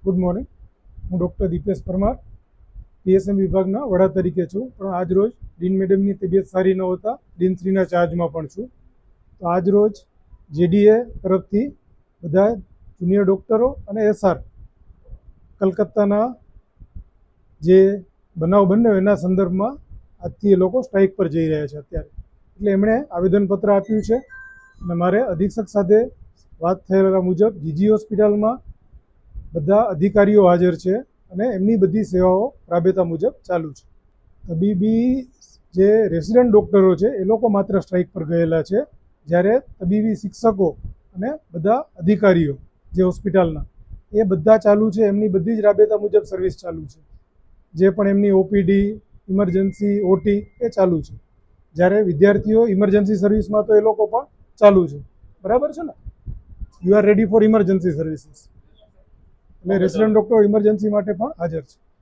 Good morning. હું doctor Dipesh Parmar PSM વિભાગના વડા તરીકે છું, પણ આજ રોજ ડીન મેડમની તબિયત સારી ન હોતા ડીનશ્રીના ચાર્જમાં પણ છું. તો આજ રોજ જેડીએ તરફથી બધા જુનિયર ડૉક્ટરો અને એસઆર કલકત્તાના જે બનાવ બન્યો એના સંદર્ભમાં આજથી એ લોકો સ્ટ્રાઇક પર જઈ રહ્યા છે અત્યારે. એટલે એમણે આવેદનપત્ર આપ્યું છે અને મારે અધિક્ષક સાથે વાત થયેલા મુજબ જીજી હોસ્પિટલમાં બધા અધિકારીઓ હાજર છે અને એમની બધી સેવાઓ રાબેતા મુજબ ચાલુ છે. તબીબી જે રેસિડન્ટ ડૉક્ટરો છે એ લોકો માત્ર સ્ટ્રાઇક પર ગયેલા છે, જ્યારે તબીબી શિક્ષકો અને બધા અધિકારીઓ જે હોસ્પિટલના એ બધા ચાલુ છે, એમની બધી જ રાબેતા મુજબ સર્વિસ ચાલુ છે. જે પણ એમની ઓપીડી, ઇમરજન્સી, ઓટી એ ચાલુ છે. જ્યારે વિદ્યાર્થીઓ ઇમરજન્સી સર્વિસમાં તો એ લોકો પણ ચાલુ છે. બરાબર છે ને? You are ready for emergency services. એટલે રેસિડન્ટ ડૉક્ટર ઇમરજન્સી માટે પણ હાજર છે.